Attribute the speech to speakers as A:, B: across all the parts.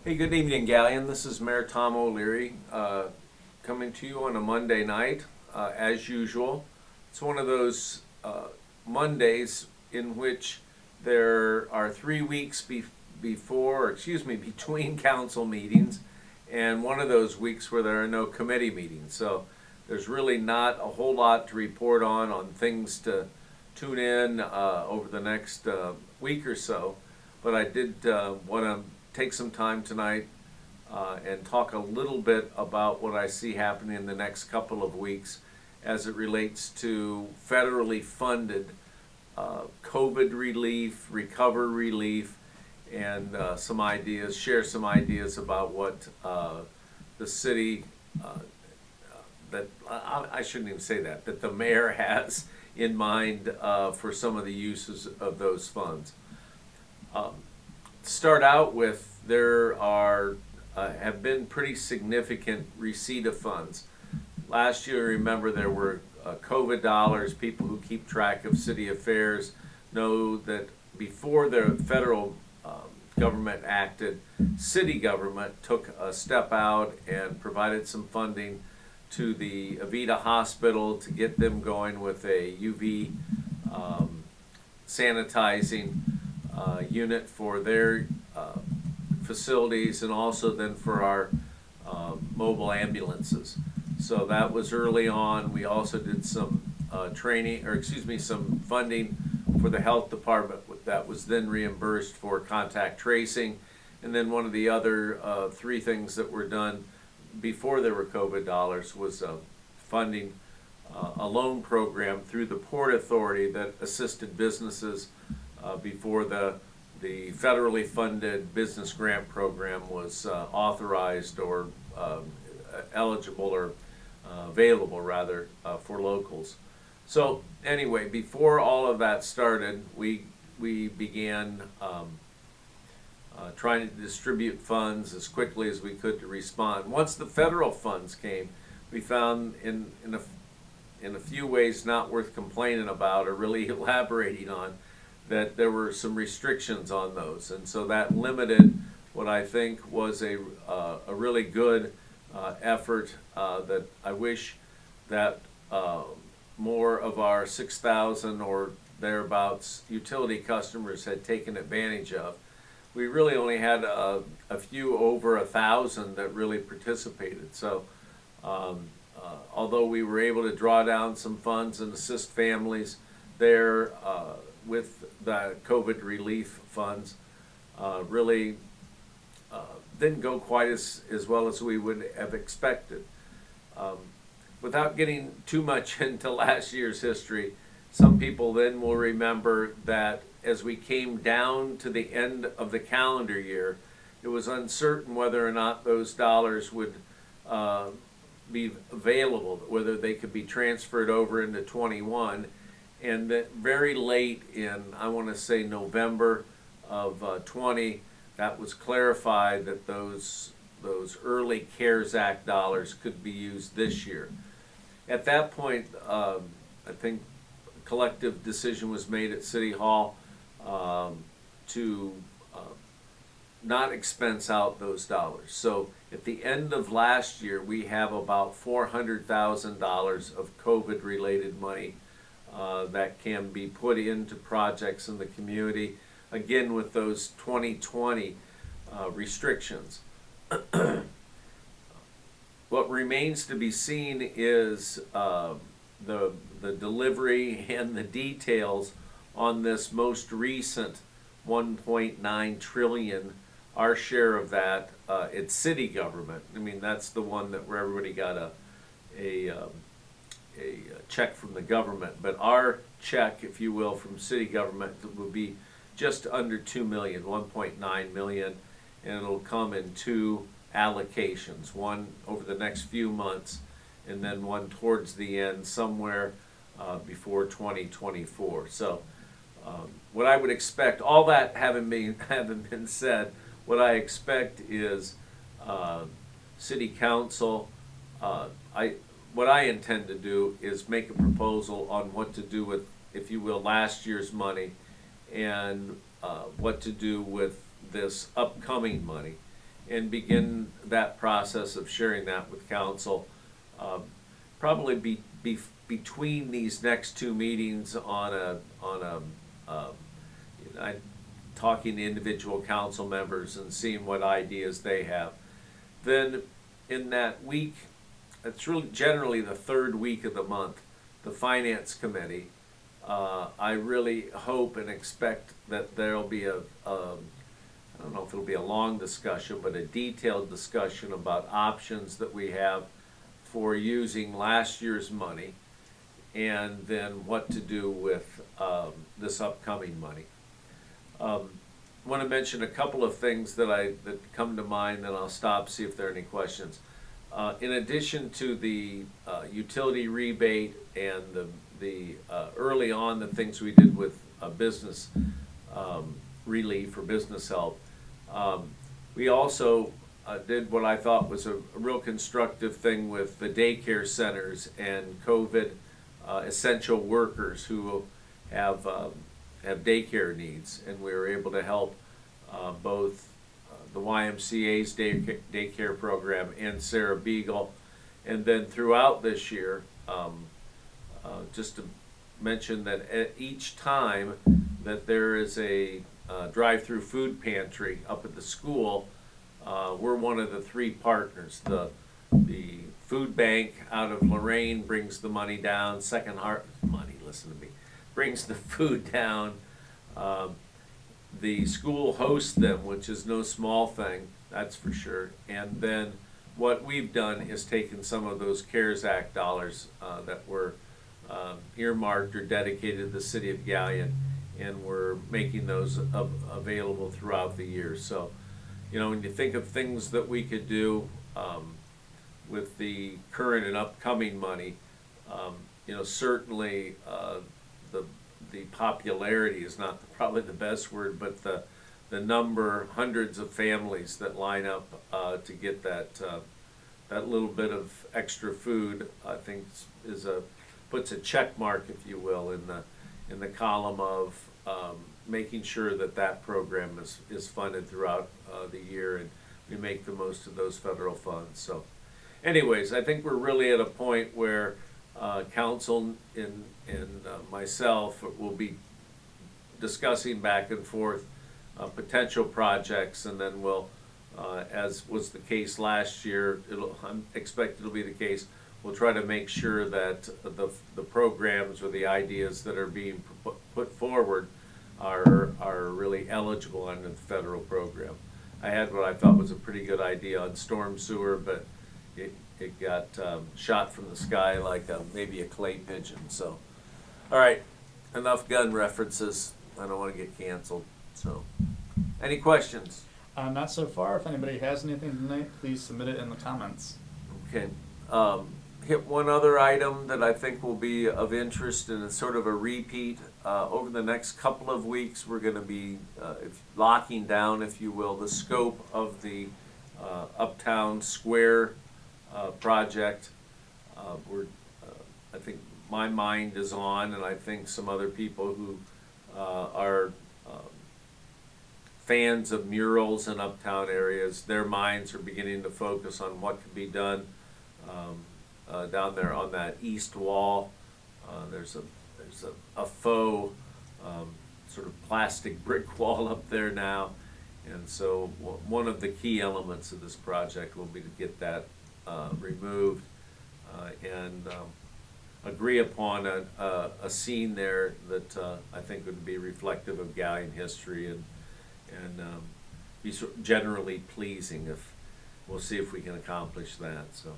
A: Hey, good evening, Galleon. This is Mayor Tom O'Leary coming to you on a Monday night, as usual. It's one of those Mondays in which there are 3 weeks between council meetings, and one of those weeks where there are no committee meetings. So there's really not a whole lot to report on things to tune in over the next week or so. But I did want to take some time tonight and talk a little bit about what I see happening in the next couple of weeks as it relates to federally funded COVID relief, recovery relief, and share some ideas about what the city, I shouldn't even say that the mayor has in mind for some of the uses of those funds. Start out with, there are have been pretty significant receipt of funds. Last year, remember, there were COVID dollars. People who keep track of city affairs know that before the federal government acted, city government took a step out and provided some funding to the Avita Hospital to get them going with a UV sanitizing unit for their facilities, and also then for our mobile ambulances. So that was early on. We also did some some funding for the health department that was then reimbursed for contact tracing. And then one of the other three things that were done before there were COVID dollars was funding a loan program through the Port Authority that assisted businesses before the federally funded business grant program was authorized or eligible or available rather for locals. So anyway, before all of that started, we began trying to distribute funds as quickly as we could to respond. Once the federal funds came, we found in a few ways not worth complaining about or really elaborating on, that there were some restrictions on those, and so that limited what I think was a really good effort that I wish that more of our 6,000 or thereabouts utility customers had taken advantage of. We really only had a few over 1,000 that really participated. So although we were able to draw down some funds and assist families there with the COVID relief funds, really didn't go quite as well as we would have expected. Without getting too much into last year's history, some people then will remember that as we came down to the end of the calendar year, it was uncertain whether or not those dollars would be available, whether they could be transferred over into 21. And that very late in, I want to say November of 20, that was clarified that those early CARES Act dollars could be used this year. At that point, I think a collective decision was made at City Hall to not expense out those dollars. So at the end of last year, we have about $400,000 of COVID-related money that can be put into projects in the community, again with those 2020 restrictions. What remains to be seen is the delivery and the details on this most recent 1.9 trillion, our share of that. It's city government. I mean, that's the one that where everybody got a check from the government, but our check, if you will, from city government would be just under 2 million, 1.9 million, and it'll come in two allocations, one over the next few months and then one towards the end somewhere before 2024. So what I would expect, all that having been said, what I expect is city council, what I intend to do is make a proposal on what to do with, if you will, last year's money, and what to do with this upcoming money. and begin that process of sharing that with council. Probably between these next two meetings talking to individual council members and seeing what ideas they have. Then in that week, it's really generally the third week of the month, the finance committee. I really hope and expect that there'll be I don't know if it'll be a long discussion, but a detailed discussion about options that we have for using last year's money, and then what to do with this upcoming money. Want to mention a couple of things that come to mind, then I'll stop, see if there are any questions. In addition to the utility rebate and the early on the things we did with business relief or business help, we also did what I thought was a real constructive thing with the daycare centers and COVID essential workers who have daycare needs, and we were able to help both the YMCA's daycare program and Sarah Beagle. And then throughout this year, just to mention that at each time that there is a drive-through food pantry up at the school, we're one of the three partners. The food bank out of Lorraine brings the money down. Second Heart listen to me, brings the food down. The school hosts them, which is no small thing, that's for sure. And then what we've done is taken some of those CARES Act dollars that were earmarked or dedicated to the city of Galion, and we're making those available throughout the year. So, you know, when you think of things that we could do with the current and upcoming money, you know, certainly the popularity is not probably the best word, but the number, hundreds of families that line up to get that little bit of extra food, I think puts a check mark, if you will, in the column of making sure that program is funded throughout the year, and we make the most of those federal funds. So anyways, I think we're really at a point where council and myself will be discussing back and forth potential projects, and then we'll, as was the case last year, I expect it'll be the case, we'll try to make sure that the programs or the ideas that are being put forward are really eligible under the federal program. I had what I thought was a pretty good idea on storm sewer, but it got shot from the sky like maybe a clay pigeon. So, all right, enough gun references. I don't want to get canceled. So, any questions?
B: Not so far. If anybody has anything tonight, please submit it in the comments.
A: Okay. Hit one other item that I think will be of interest, and it's sort of a repeat. Over the next couple of weeks, we're going to be locking down, if you will, the scope of the Uptown Square project. I think my mind is on, and I think some other people who are fans of murals in uptown areas, their minds are beginning to focus on what could be done down there on that east wall. There's a faux sort of plastic brick wall up there now, and so one of the key elements of this project will be to get that removed and agree upon a scene there that I think would be reflective of Galion history and be generally pleasing. If we'll see if we can accomplish that. So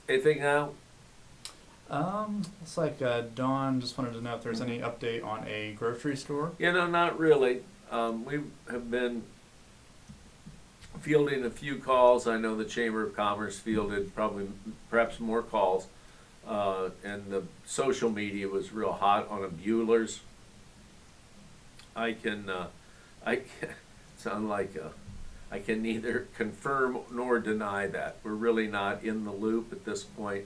A: anything now?
B: Looks like Dawn just wanted to know if there's any update on a grocery store.
A: You know, not really. We have been fielding a few calls. I know the Chamber of Commerce fielded perhaps more calls, and the social media was real hot on a Bueller's. I can sound like I can neither confirm nor deny that. We're really not in the loop at this point.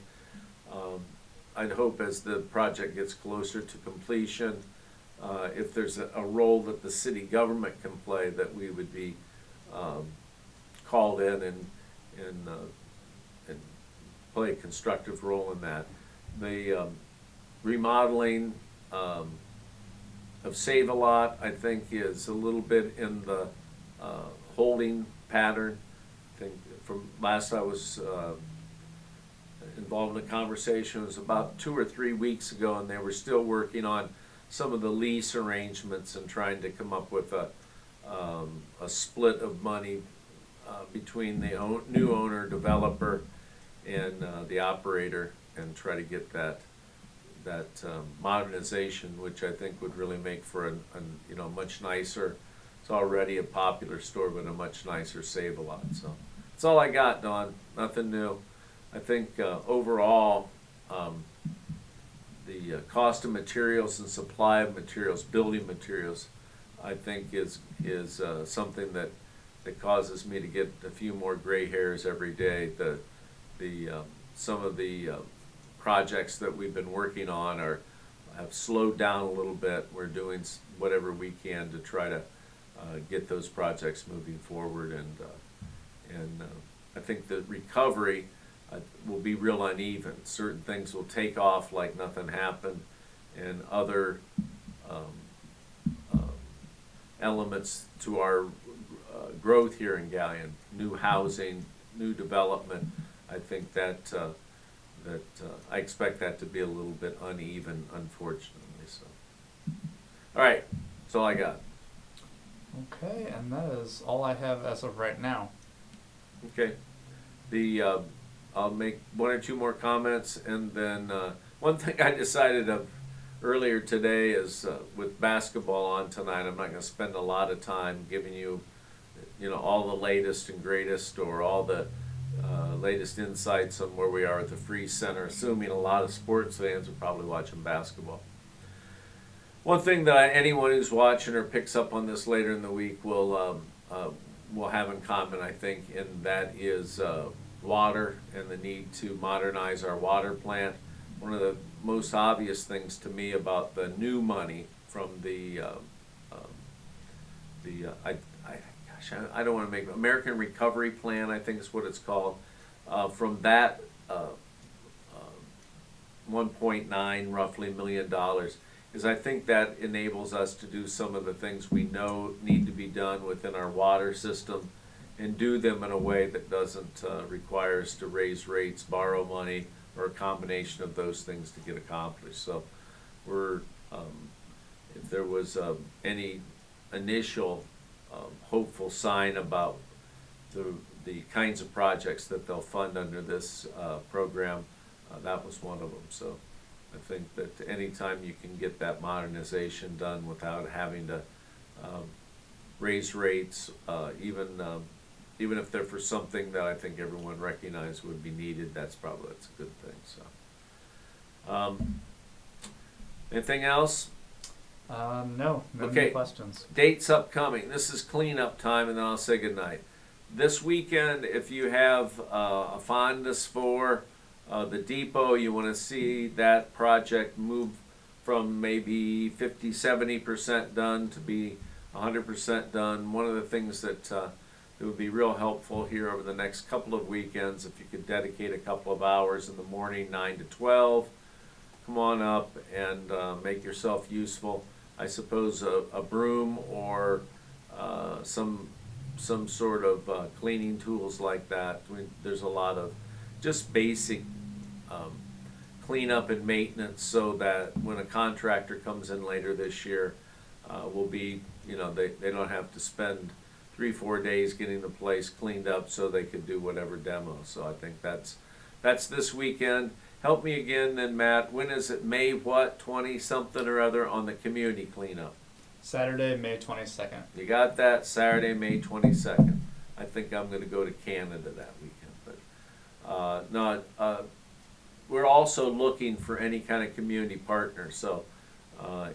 A: I'd hope as the project gets closer to completion, if there's a role that the city government can play, that we would be called in and play a constructive role in that. The remodeling of Save-A-Lot, I think, is a little bit in the holding pattern. I think from last I was involved in a conversation, it was about 2 or 3 weeks ago, and they were still working on some of the lease arrangements and trying to come up with a split of money between the new owner, developer, and the operator, and try to get that modernization, which I think would really make for a much nicer. It's already a popular store, but a much nicer Save-A-Lot. So that's all I got, Don. Nothing new. I think overall, the cost of materials and supply of materials, building materials, I think is something that causes me to get a few more gray hairs every day. Some of the projects that we've been working on have slowed down a little bit. We're doing whatever we can to try to get those projects moving forward, and I think the recovery will be real uneven. Certain things will take off like nothing happened, and other elements to our growth here in Galion, new housing, new development, I think that I expect that to be a little bit uneven, unfortunately. So, all right, that's all I got.
B: Okay, and that is all I have as of right now.
A: Okay, I'll make 1 or 2 more comments, and then one thing I decided of earlier today is with basketball on tonight, I'm not going to spend a lot of time giving you, all the latest and greatest, or all the latest insights on where we are at the Free Center, assuming a lot of sports fans are probably watching basketball. One thing that anyone who's watching or picks up on this later in the week will have in common, I think, and that is water and the need to modernize our water plant. One of the most obvious things to me about the new money from I don't want to make American Recovery Plan, I think is what it's called, from that 1.9 roughly $1 million, is I think that enables us to do some of the things we know need to be done within our water system, and do them in a way that doesn't require us to raise rates, borrow money, or a combination of those things to get accomplished. So if there was any initial hopeful sign about the kinds of projects that they'll fund under this program, that was one of them. So I think that anytime you can get that modernization done without having to raise rates, even if they're for something that I think everyone recognized would be needed, that's a good thing. So, anything else?
B: No
A: Okay.
B: new questions.
A: Dates upcoming. This is cleanup time, and then I'll say goodnight. This weekend, if you have a fondness for the depot, you want to see that project move from maybe 50-70% done to be 100% done. One of the things that it would be real helpful here over the next couple of weekends, if you could dedicate a couple of hours in the morning, 9 to 12, come on up and make yourself useful. I suppose a broom or some sort of cleaning tools like that. There's a lot of just basic cleanup and maintenance, so that when a contractor comes in later this year, will be, they don't have to spend 3-4 days getting the place cleaned up so they could do whatever demo. So I think that's this weekend. Help me again then, Matt. When is it? May what? 20-something or other on the community cleanup.
B: Saturday, May 22nd.
A: You got that? Saturday, May 22nd. I think I'm going to go to Canada that weekend. But we're also looking for any kind of community partner. So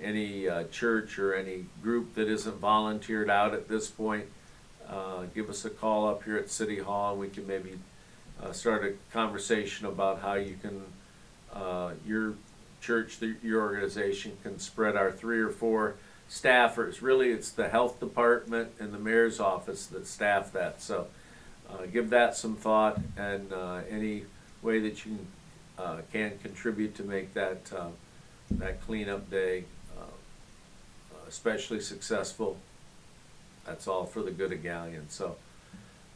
A: any church or any group that isn't volunteered out at this point, give us a call up here at City Hall, and we can maybe start a conversation about how you can, your church, your organization can spread our 3 or 4 staffers. Really, it's the health department and the mayor's office that staff that. So give that some thought, and any way that you can contribute to make that that cleanup day especially successful. That's all for the good of Galleon. So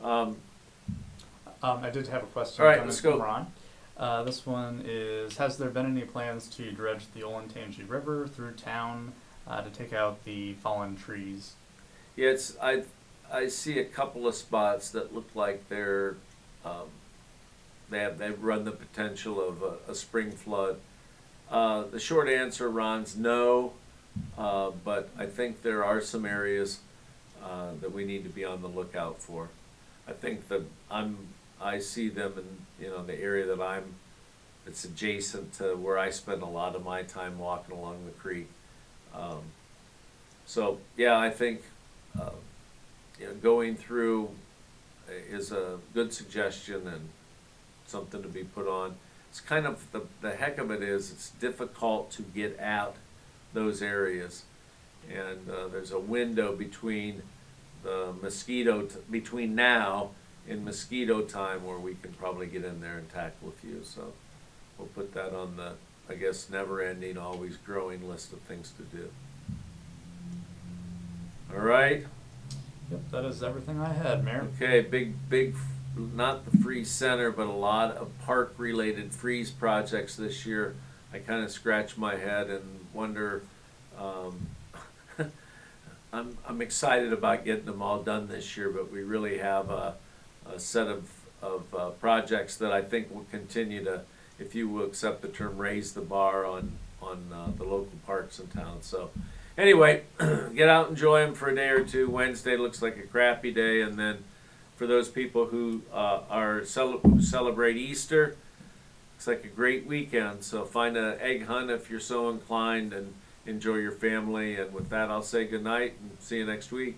B: I did have a question
A: All right,
B: coming
A: let's go.
B: from Ron. This one is, has there been any plans to dredge the Olentangy River through town to take out the fallen trees?
A: yeah, I see a couple of spots that look like they're they've run the potential of a spring flood. The short answer, Ron's no, but I think there are some areas that we need to be on the lookout for. I think that I see them in the area that it's adjacent to where I spend a lot of my time walking along the creek. So yeah, I think going through is a good suggestion and something to be put on. It's kind of the heck of it is it's difficult to get out those areas, and there's a window between between now and mosquito time where we can probably get in there and tackle a few. So we'll put that on the, I guess, never-ending, always growing list of things to do. All right.
B: Yep, that is everything I had, Mayor.
A: Okay, big, not the freeze center, but a lot of park-related freeze projects this year. I kind of scratch my head and wonder. I'm excited about getting them all done this year, but we really have a set of projects that I think will continue to, if you will accept the term, raise the bar on the local parks in town. So anyway, get out and enjoy them for a day or two. Wednesday looks like a crappy day, and then for those people who who celebrate Easter, looks like a great weekend. So find an egg hunt if you're so inclined, and enjoy your family. And with that, I'll say good night and see you next week.